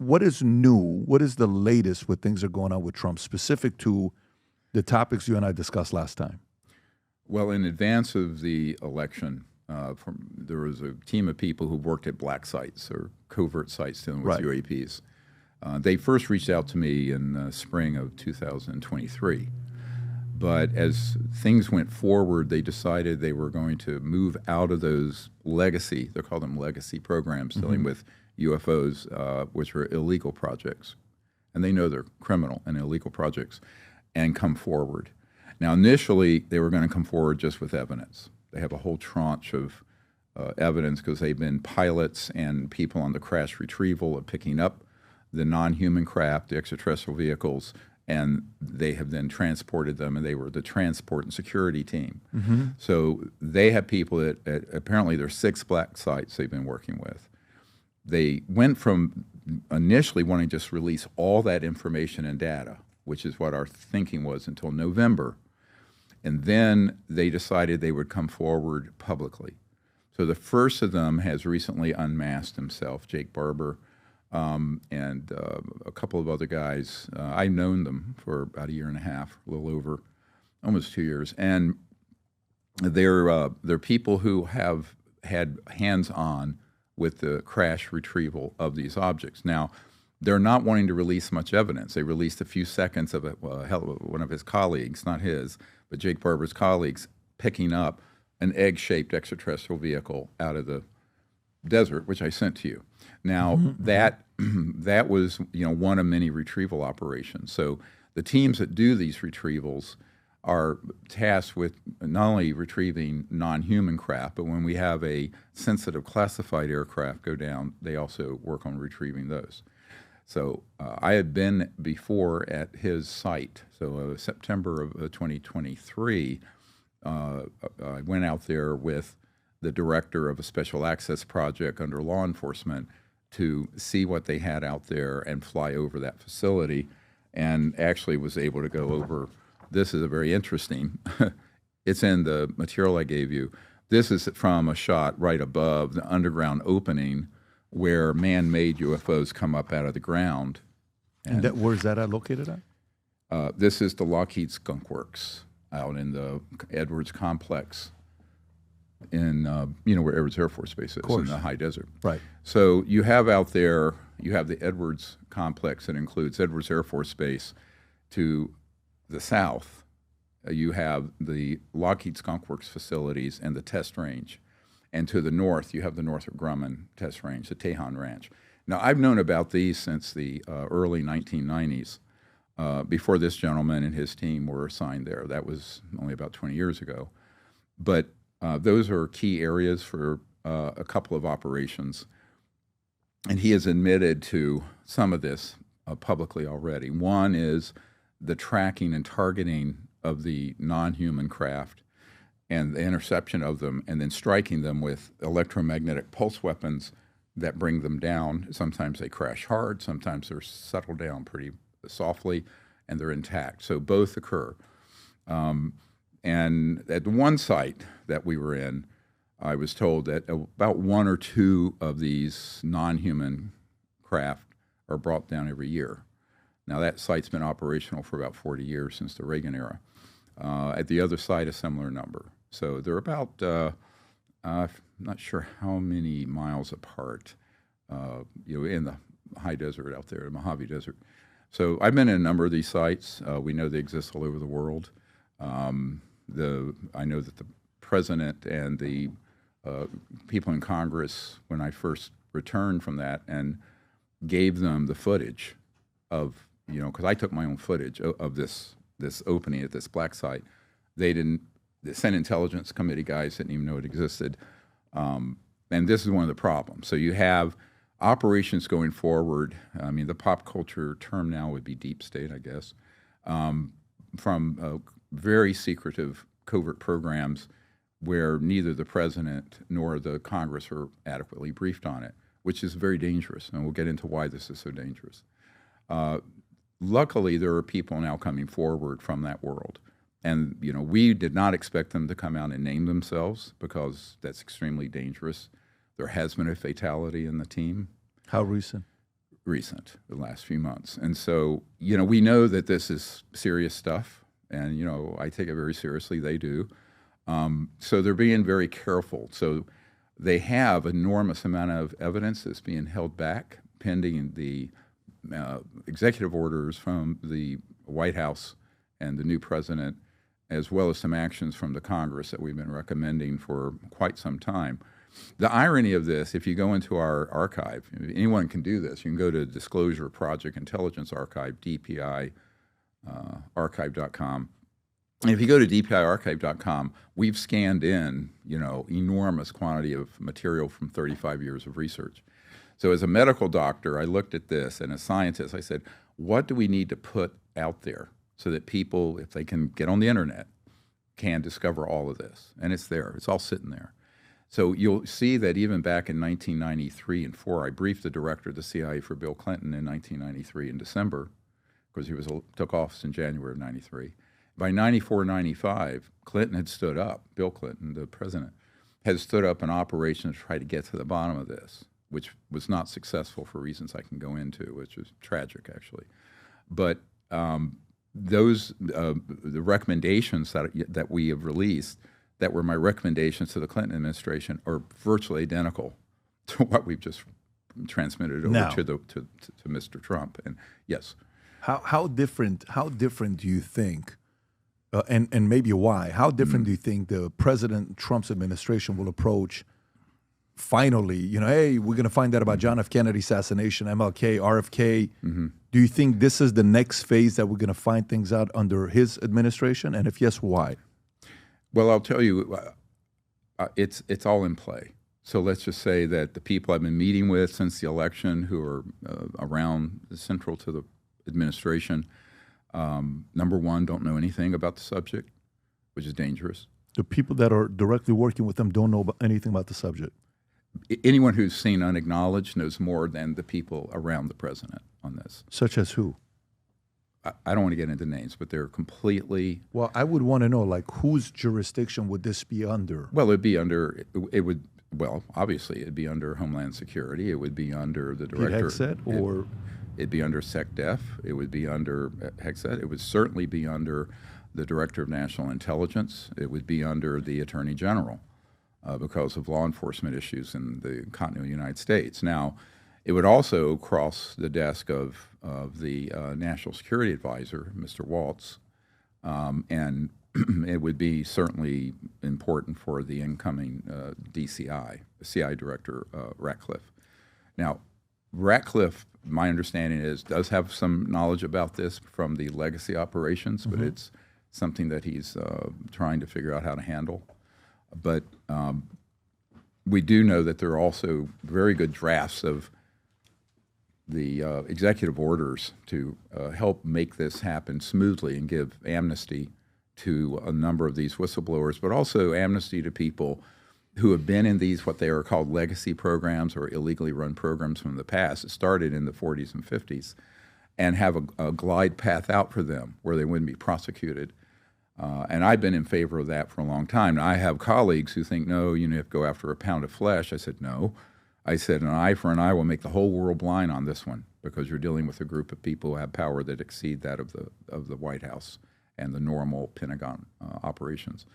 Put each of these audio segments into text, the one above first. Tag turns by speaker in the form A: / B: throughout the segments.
A: what is new? What is the latest with things that are going on with Trump, specific to the topics you and I discussed last time?
B: Well, in advance of the election, there was a team of people who worked at black sites or covert sites dealing with UAPs. They first reached out to me in the spring of 2023. But as things went forward, they decided they were going to move out of those legacy, they call them legacy programs, dealing with UFOs, which were illegal projects. And they know they're criminal and illegal projects, and come forward. Now, initially, they were going to come forward just with evidence. They have a whole tranche of evidence because they've been pilots and people on the crash retrieval of picking up the non-human craft, the extraterrestrial vehicles, and they have then transported them, and they were the transport and security team. So they have people that apparently there's 6 black sites they've been working with. They went from initially wanting to just release all that information and data, which is what our thinking was until November. And then they decided they would come forward publicly. So the first of them has recently unmasked himself, Jake Barber, and a couple of other guys. I've known them for about a year and a half, a little over, almost 2 years. And they're people who have had hands-on with the crash retrieval of these objects. Now, they're not wanting to release much evidence. They released a few seconds of one of his colleagues, not his, but Jake Barber's colleagues, picking up an egg-shaped extraterrestrial vehicle out of the desert, which I sent to you. Now, that was one of many retrieval operations. So the teams that do these retrievals are tasked with not only retrieving non-human craft, but when we have a sensitive classified aircraft go down, they also work on retrieving those. So I had been before at his site. So September of 2023, I went out there with the director of a special access project under law enforcement to see what they had out there and fly over that facility, and actually was able to go over. This is a very interesting. It's in the material I gave you. This is from a shot right above the underground opening where man-made UFOs come up out of the ground.
A: And where is that located at?
B: This is the Lockheed Skunk Works out in the Edwards complex in, where Edwards Air Force Base is, in the high desert.
A: Right.
B: So you have out there, you have the Edwards complex that includes Edwards Air Force Base. To the south, you have the Lockheed Skunk Works facilities and the test range. And to the north, you have the Northrop Grumman test range, the Tejon Ranch. Now, I've known about these since the early 1990s, before this gentleman and his team were assigned there. That was only about 20 years ago. But those are key areas for a couple of operations. And he has admitted to some of this publicly already. One is the tracking and targeting of the non-human craft and the interception of them, and then striking them with electromagnetic pulse weapons that bring them down. Sometimes they crash hard, sometimes they're settled down pretty softly, and they're intact. So both occur. And at the one site that we were in, I was told that about 1 or 2 of these non-human craft are brought down every year. Now, that site's been operational for about 40 years, since the Reagan era. At the other site, a similar number. So they're about, I'm not sure how many miles apart, in the high desert out there, the Mojave Desert. So I've been in a number of these sites. We know they exist all over the world. I know that the president and the people in Congress, when I first returned from that and gave them the footage of, because I took my own footage of this opening at this black site. The Senate Intelligence Committee guys didn't even know it existed. And this is one of the problems. So you have operations going forward. I mean, the pop culture term now would be deep state, I guess, from very secretive covert programs where neither the president nor the Congress are adequately briefed on it, which is very dangerous. And we'll get into why this is so dangerous. Luckily, there are people now coming forward from that world. And, we did not expect them to come out and name themselves, because that's extremely dangerous. There has been a fatality in the team.
A: How recent?
B: recent, the last few months. And so, we know that this is serious stuff, and, I take it very seriously. They do. So they're being very careful. So they have enormous amount of evidence that's being held back pending the executive orders from the White House and the new president, as well as some actions from the Congress that we've been recommending for quite some time. The irony of this, if you go into our archive, anyone can do this. You can go to Disclosure Project Intelligence Archive, DPI archive.com. And if you go to dpiarchive.com, we've scanned in, enormous quantity of material from 35 years of research. So as a medical doctor, I looked at this, and as a scientist, I said, what do we need to put out there so that people, if they can get on the internet, can discover all of this? And it's there. It's all sitting there. So you'll see that even back in 1993 and 4, I briefed the director of the CIA for Bill Clinton in 1993 in December, because he took office in January of 93. By 94, 95, Clinton had stood up, Bill Clinton, the president, had stood up an operation to try to get to the bottom of this, which was not successful for reasons I can go into, which was tragic, actually. But the recommendations that we have released that were my recommendations to the Clinton administration are virtually identical to what we've just transmitted over to Mr. Trump. And yes.
A: How different do you think, and maybe why, how different do you think the President Trump's administration will approach finally, hey, we're going to find out about John F. Kennedy assassination, MLK, RFK. Do you think this is the next phase that we're going to find things out under his administration? And if yes, why?
B: Well, I'll tell you, it's all in play. So let's just say that the people I've been meeting with since the election who are around central to the administration, number one, don't know anything about the subject, which is dangerous.
A: The people that are directly working with them don't know anything about the subject.
B: Anyone who's seen unacknowledged knows more than the people around the president on this.
A: Such as who?
B: I don't want to get into names, but they're completely...
A: Well, I would want to know, whose jurisdiction would this be under?
B: Well, obviously, it'd be under Homeland Security. It would be under the director... It'd be under SecDef. It would be under Hexet. It would certainly be under the Director of National Intelligence. It would be under the Attorney General because of law enforcement issues in the continental United States. Now, it would also cross the desk of the National Security Advisor, Mr. Waltz, and it would be certainly important for the incoming DCI, the CI Director, Ratcliffe. Now, Ratcliffe, my understanding is, does have some knowledge about this from the legacy operations, but it's something that he's trying to figure out how to handle. But we do know that there are also very good drafts of the executive orders to help make this happen smoothly and give amnesty to a number of these whistleblowers, but also amnesty to people who have been in these, what they are called legacy programs or illegally run programs from the past. It started in the 40s and 50s, and have a glide path out for them where they wouldn't be prosecuted. And I've been in favor of that for a long time. Now, I have colleagues who think, no, you have to go after a pound of flesh. I said, no. I said, an eye for an eye will make the whole world blind on this one, because you're dealing with a group of people who have power that exceed that of the White House and the normal Pentagon operations,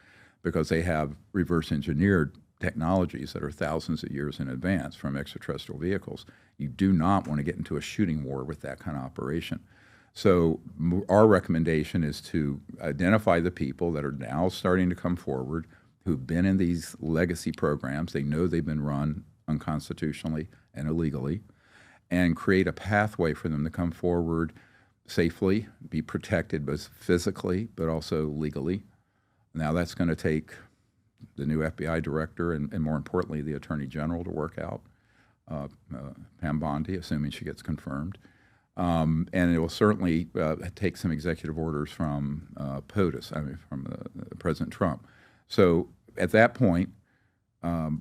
B: because they have reverse engineered technologies that are thousands of years in advance from extraterrestrial vehicles. You do not want to get into a shooting war with that kind of operation. So our recommendation is to identify the people that are now starting to come forward who've been in these legacy programs. They know they've been run unconstitutionally and illegally, and create a pathway for them to come forward safely, be protected both physically but also legally. Now that's going to take the new FBI director and more importantly the Attorney General to work out, Pam Bondi, assuming she gets confirmed. And it will certainly take some executive orders from POTUS, from President Trump. So at that point, a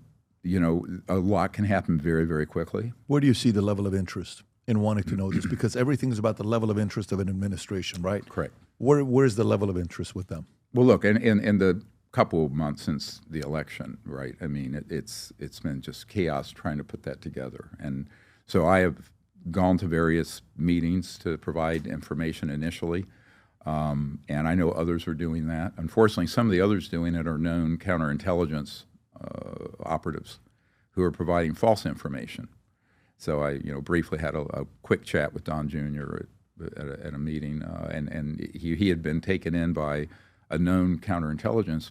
B: lot can happen very, very quickly.
A: Where do you see the level of interest in wanting to know this? Because everything's about the level of interest of an administration, right?
B: Correct.
A: Where's the level of interest with them?
B: Well, look, in the couple of months since the election, right? I mean, it's been just chaos trying to put that together. And so I have gone to various meetings to provide information initially. And I know others are doing that. Unfortunately, some of the others doing it are known counterintelligence operatives who are providing false information. So I, briefly had a quick chat with Don Jr. at a meeting, and he had been taken in by a known counterintelligence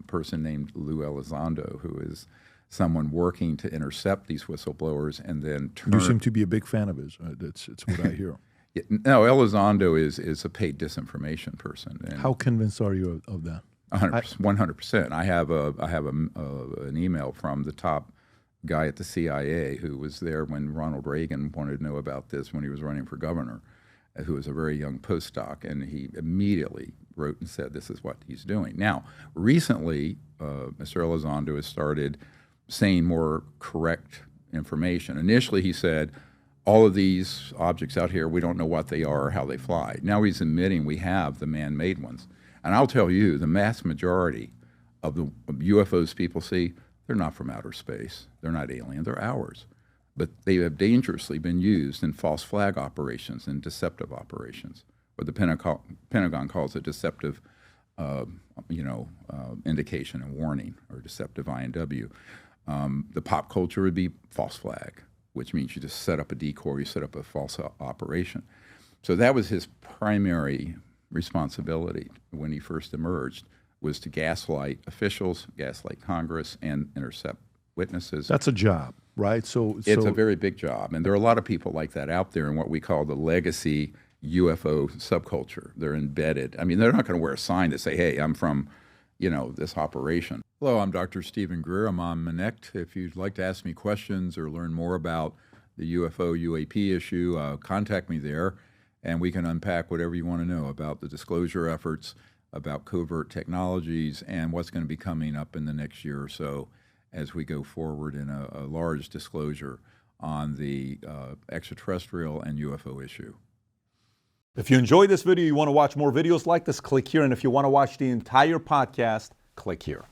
B: person named Lou Elizondo, who is someone working to intercept these whistleblowers and then turn.
A: You seem to be a big fan of his. It's what I hear.
B: No, Elizondo is a paid disinformation person. And
A: how convinced are you of that?
B: 100%. I have an email from the top guy at the CIA who was there when Ronald Reagan wanted to know about this when he was running for governor, who was a very young postdoc, and he immediately wrote and said this is what he's doing. Now, recently, Mr. Elizondo has started saying more correct information. Initially, he said, all of these objects out here, we don't know what they are or how they fly. Now he's admitting we have the man-made ones. And I'll tell you, the mass majority of the UFOs people see, they're not from outer space. They're not alien. They're ours. But they have dangerously been used in false flag operations and deceptive operations, what the Pentagon calls a deceptive indication and warning, or deceptive INW. The pop culture would be false flag, which means you just set up a decoy, you set up a false operation. So that was his primary responsibility when he first emerged, was to gaslight officials, gaslight Congress, and intercept witnesses.
A: That's a job, right? So
B: it's a very big job. And there are a lot of people like that out there in what we call the legacy UFO subculture. They're embedded. I mean, they're not going to wear a sign to say, hey, I'm from, this operation. Hello, I'm Dr. Stephen Greer. I'm on Connect. If you'd like to ask me questions or learn more about the UFO UAP issue, contact me there, and we can unpack whatever you want to know about the disclosure efforts, about covert technologies, and what's going to be coming up in the next year or so as we go forward in a large disclosure on the extraterrestrial and UFO issue.
A: If you enjoyed this video, you want to watch more videos like this, click here. And if you want to watch the entire podcast, click here.